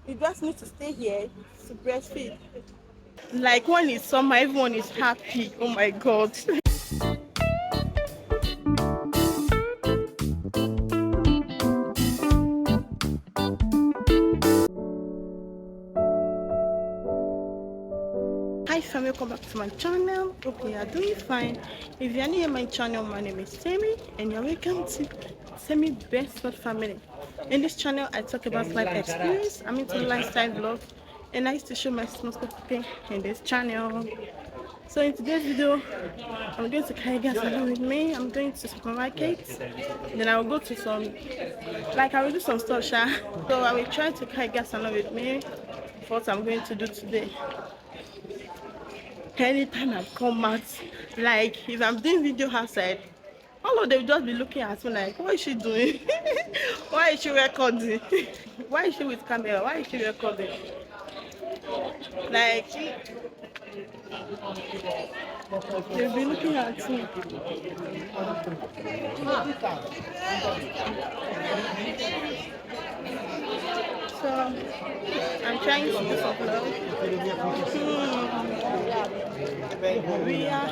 You just need to stay here to breastfeed. Like when it's summer, everyone is happy. Oh my god. Hi fam, welcome back to my channel. Hope you are doing fine. If you are new to my channel, my name is Temi and you're welcome to Temi Best Food Family. In this channel I talk about life experience, I'm into lifestyle vlog, and I used to show my small cooking in this channel. So in today's video, I'm going to carry gas along with me. I'm going to supermarket, then I will go to some, like I will do some stuff, so I will try to carry gas along with me for what I'm going to do today. Anytime I come out, like if I'm doing video outside, all of them just be looking at me like, what is she doing? Why is she recording? Why is she with camera? Why is she recording? Like they'll be looking at me. So I'm trying to do some vlog. We are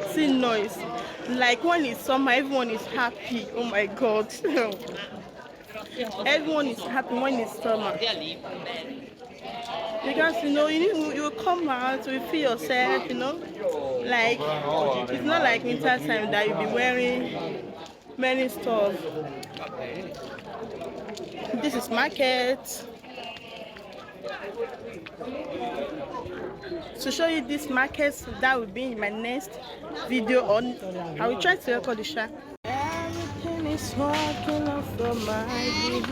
see noise. Like when it's summer, everyone is happy. Oh my god. Everyone is happy when it's summer. Because you come out, you feel yourself, like it's not like winter time that you'll be wearing many stuff. This is market. To show you this market, that will be in my next video on. I will try to record the shot. Everything is working out for my good.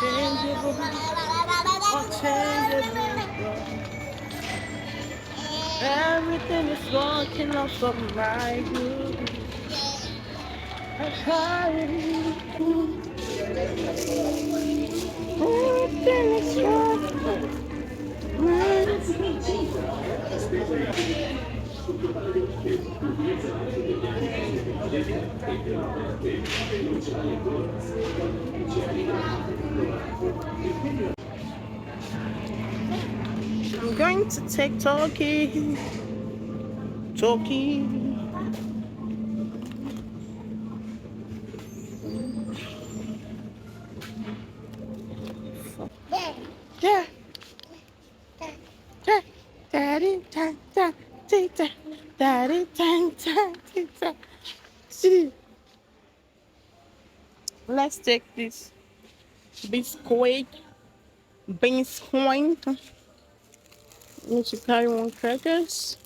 Changeable, unchangeable. Everything is working out for my good. Everything is working. I'm going to take Turkey. Yeah. Daddy, daddy, let's take this biscuit. Need to carry one crackers.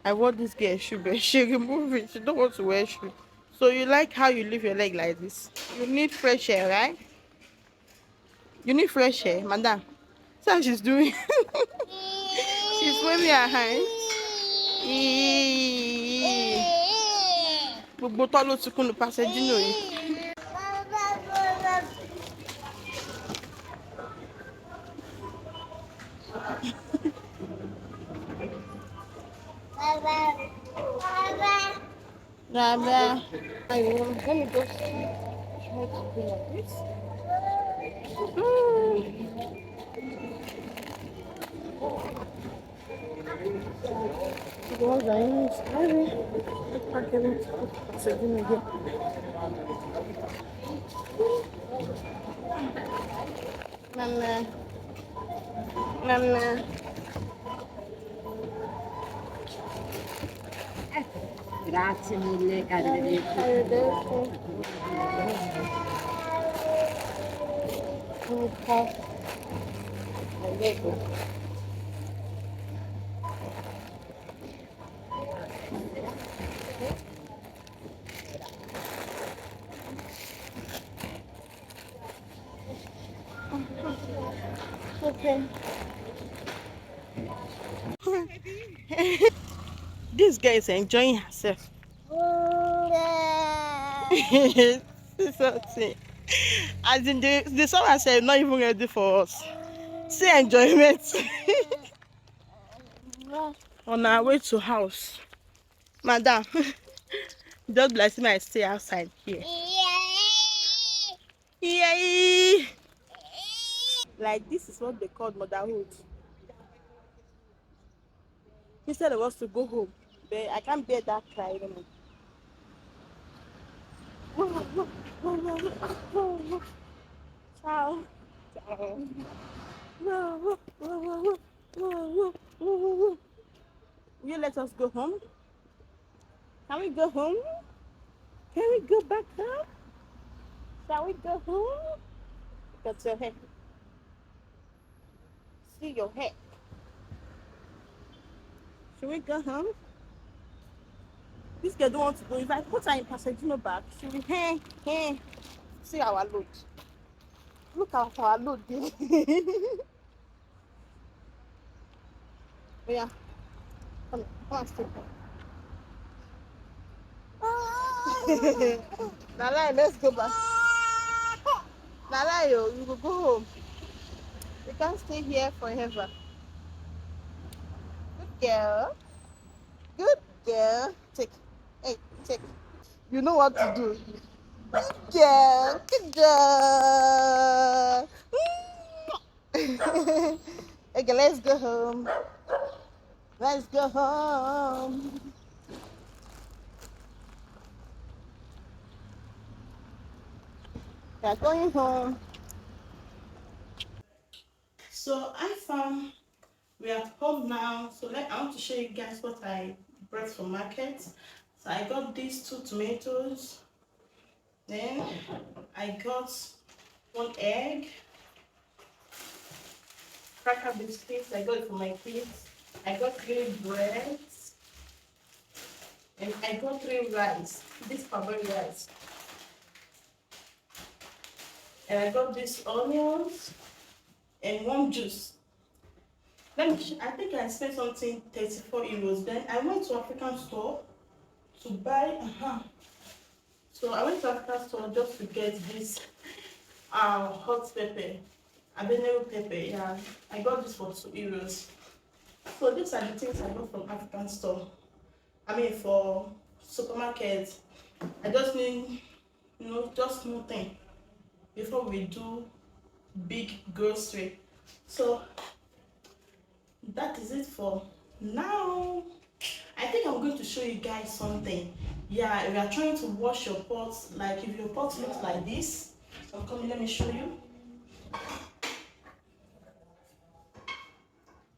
I want this girl shoe, but she remove it. She don't want to wear shoe. So you like how you leave your leg like this? You need fresh air, right? You need fresh air, madam. That's how she's doing. She's waving her hands. Gbogbo tó ló ti kún ní Pasadena yìí. Baba. Let me just try to do like this. Igual daí, sabe? Pra que não conseguindo ver. Mamma. Grazie mille, arrivederci. Arrivederci. Okay. This girl is enjoying herself. Something. As in the summer said not even ready for us. See enjoyment. On our way to house. Madam, just bless me, I stay outside here. Yay! Like this is what they call motherhood. Instead of us to go home, but I can't bear that cry anymore. Ciao. Ciao. Will you let us go home? Can we go home? Can we go back home? Shall we go home? That's your head. See your head. Should we go home? This girl don't want to go. If I put her in passenger back, she will hey. See our load. Look at our load. Yeah. Come on, stay. Nala, let's go back. Nala, you will go home. We can't stay here forever. Good girl. Good girl. Take. Hey, take. You know what to do. Good girl. Good girl. Okay, let's go home. Let's go home. We're going home. So I found we are home now. So I want to show you guys what I brought from market. So I got these 2 tomatoes. Then I got 1 egg, cracker biscuits. I got it for my kids. I got 3 breads, and I got 3 rice. This Parboiled rice. And I got these onions and 1 juice. I think I spent something 34 euros. Then I went to African store to buy. So I went to African store just to get this hot pepper, habanero pepper. Yeah, I got this for 2 euros. So these are the things I got from African store. I mean for supermarket. I just need just small thing before we do big grocery. So that is it for now. I think I'm going to show you guys something. Yeah, if you are trying to wash your pots, like if your pot looks like this, I'm coming, let me show you.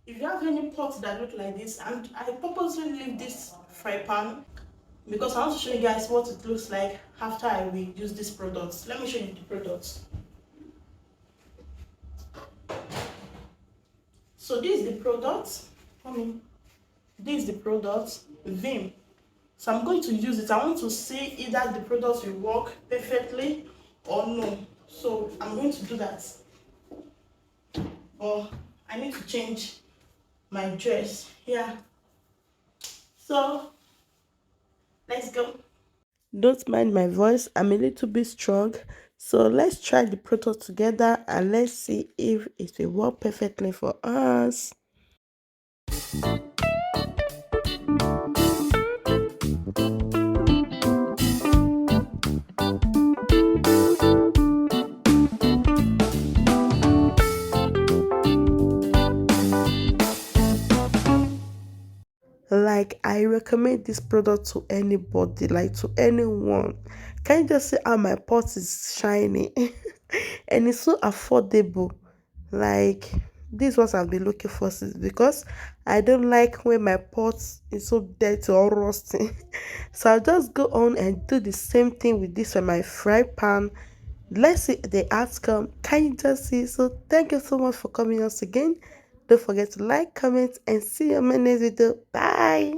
If you have any pots that look like this, and I purposely leave this fry pan because I want to show you guys what it looks like after I will use these products. Let me show you the products. So this is the product. This is the product, Vim. So I'm going to use it. I want to see either the products will work perfectly or no. So I'm going to do that. But I need to change my dress. Yeah. So let's go. Don't mind my voice. I'm a little bit strong. So let's try the product together and let's see if it will work perfectly for us. Like I recommend this product to anybody, like to anyone. Can you just see how my pot is shiny? And it's so affordable. Like this is what I've been looking for since, because I don't like when my pot is so dirty or rusty. So I'll just go on and do the same thing with this on my fry pan. Let's see the outcome. Can you just see? So thank you so much for coming once again. Don't forget to like, comment, and see you in my next video. Bye.